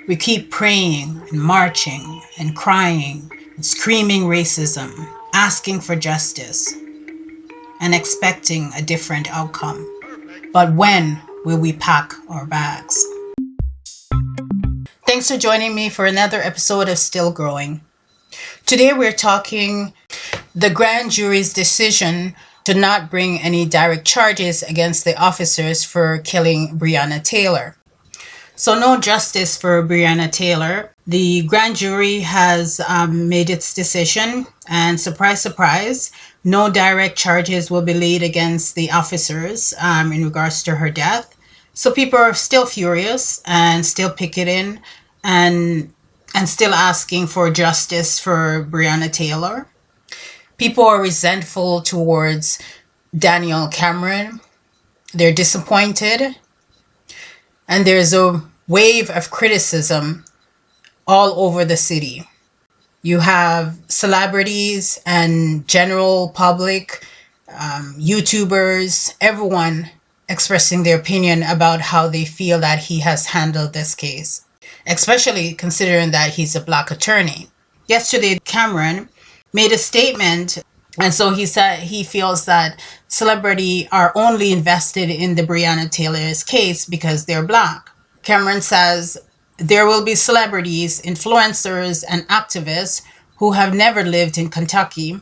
We keep praying and marching and crying and screaming racism, asking for justice, and expecting a different outcome. But when will we pack our bags? Thanks for joining me for another episode of Still Growing. Today we're talking the grand jury's decision to not bring any direct charges against the officers for killing Breonna Taylor. So no justice for Breonna Taylor. The grand jury has made its decision, and surprise, surprise, no direct charges will be laid against the officers in regards to her death. So people are still furious and still picketing and still asking for justice for Breonna Taylor. People are resentful towards Daniel Cameron. They're disappointed. And there's a wave of criticism all over the city. You have celebrities and general public, YouTubers, everyone expressing their opinion about how they feel that he has handled this case, especially considering that he's a Black attorney. Yesterday, Cameron made a statement, and so he said he feels that celebrities are only invested in the Breonna Taylor's case because they're Black. Cameron says there will be celebrities, influencers, and activists who have never lived in Kentucky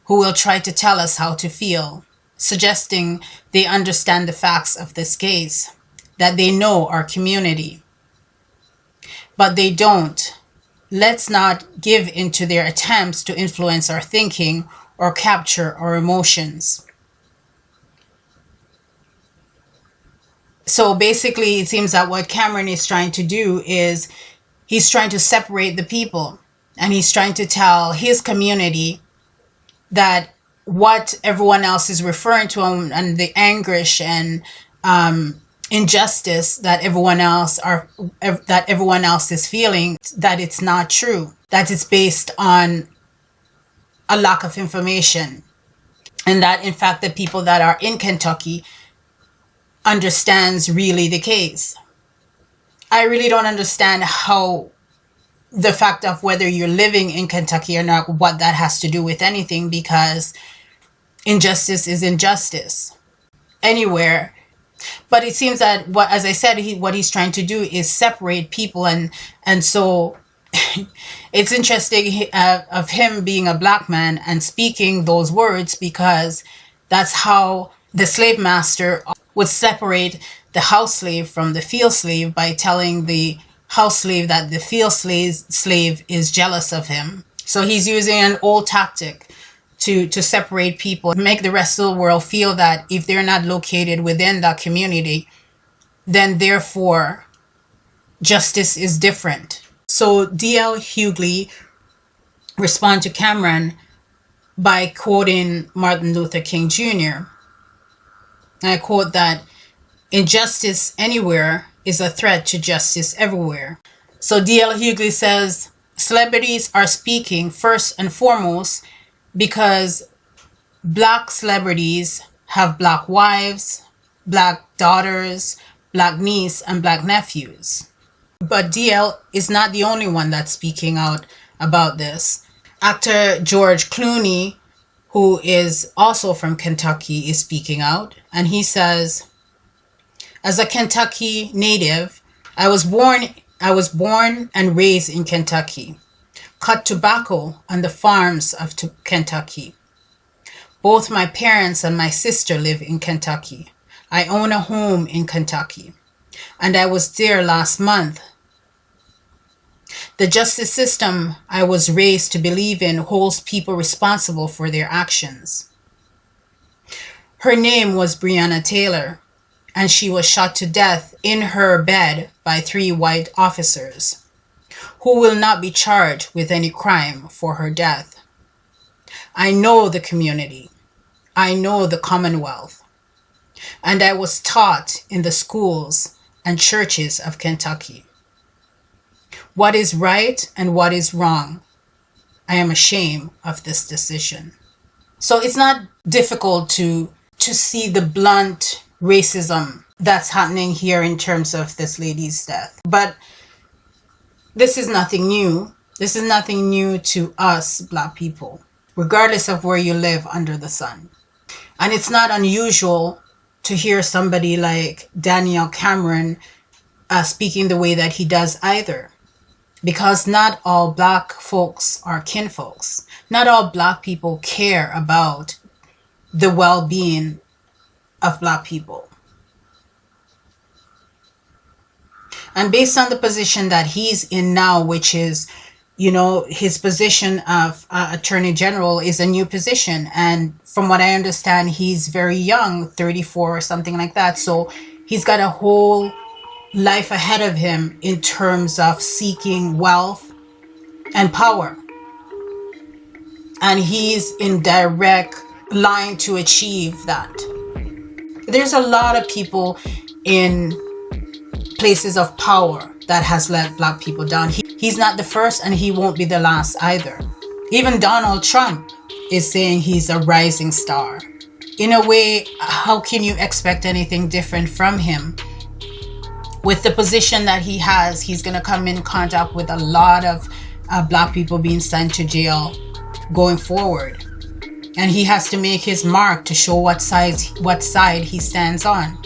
who will try to tell us how to feel, suggesting they understand the facts of this case, that they know our community. But they don't. Let's not give in to their attempts to influence our thinking or capture our emotions. So basically, it seems that what Cameron is trying to do is he's trying to separate the people, and he's trying to tell his community that what everyone else is referring to and the anguish and injustice that everyone else is feeling, that it's not true, that it's based on a lack of information, and that in fact the people that are in Kentucky understands really the case. I really don't understand how the fact of whether you're living in Kentucky or not, what that has to do with anything, because injustice is injustice anywhere. But it seems that as I said, what he's trying to do is separate people, and so it's interesting of him being a Black man and speaking those words, because that's how the slave master would separate the house slave from the field slave, by telling the house slave that the field slave is jealous of him. So he's using an old tactic to separate people, make the rest of the world feel that if they're not located within that community, then therefore justice is different. So DL Hughley responded to Cameron by quoting Martin Luther King Jr. And I quote that, "Injustice anywhere is a threat to justice everywhere." So DL Hughley says celebrities are speaking first and foremost because Black celebrities have Black wives, Black daughters, Black niece, and Black nephews. But DL is not the only one that's speaking out about this. Actor Gorge Clooney, who is also from Kentucky, is speaking out, and he says, "As a Kentucky native, I was born and raised in Kentucky, cut tobacco on the farms of Kentucky. Both my parents and my sister live in Kentucky. I own a home in Kentucky, and I was there last month. The justice system I was raised to believe in holds people responsible for their actions. Her name was Breonna Taylor, and she was shot to death in her bed by 3 white officers, who will not be charged with any crime for her death. I know the community. I know the Commonwealth. And I was taught in the schools and churches of Kentucky what is right and what is wrong. I am ashamed of this decision." So it's not difficult to see the blunt racism that's happening here in terms of this lady's death. But This is nothing new. This is nothing new to us Black people, regardless of where you live under the sun. And it's not unusual to hear somebody like Daniel Cameron speaking the way that he does either. Because not all Black folks are kinfolks. Not all Black people care about the well-being of Black people. And based on the position that he's in now, which is, you know, his position of Attorney General is a new position. And from what I understand, he's very young, 34 or something like that. So he's got a whole life ahead of him in terms of seeking wealth and power. And he's in direct line to achieve that. There's a lot of people in places of power that has let Black people down. He's not the first and he won't be the last either. Even Donald Trump is saying he's a rising star. In a way, how can you expect anything different from him? With the position that he has, he's going to come in contact with a lot of Black people being sent to jail going forward. And he has to make his mark to show what side he stands on.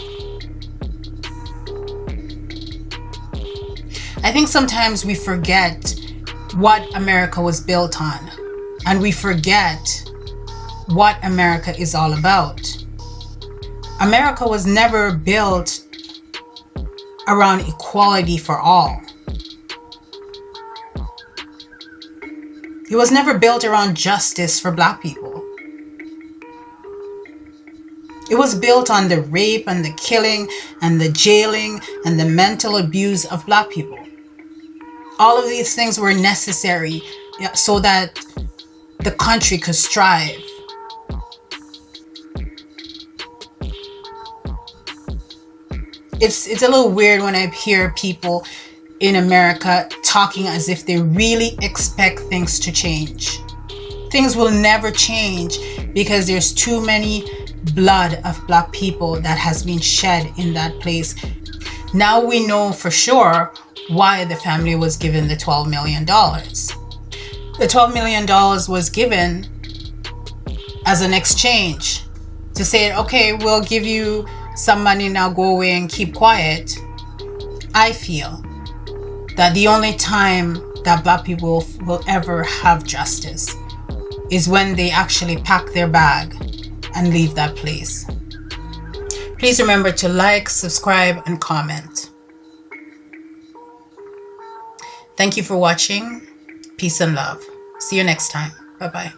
I think sometimes we forget what America was built on, and we forget what America is all about. America was never built around equality for all. It was never built around justice for Black people. It was built on the rape and the killing and the jailing and the mental abuse of Black people. All of these things were necessary so that the country could strive. It's a little weird when I hear people in America talking as if they really expect things to change. Things will never change because there's too many blood of Black people that has been shed in that place. Now we know for sure why the family was given the $12 million. The $12 million was given as an exchange to say, okay, we'll give you some money now, go away and keep quiet. I feel that the only time that Black people will ever have justice is when they actually pack their bag and leave that place. Please remember to like, subscribe, and comment. Thank you for watching. Peace and love. See you next time. Bye-bye.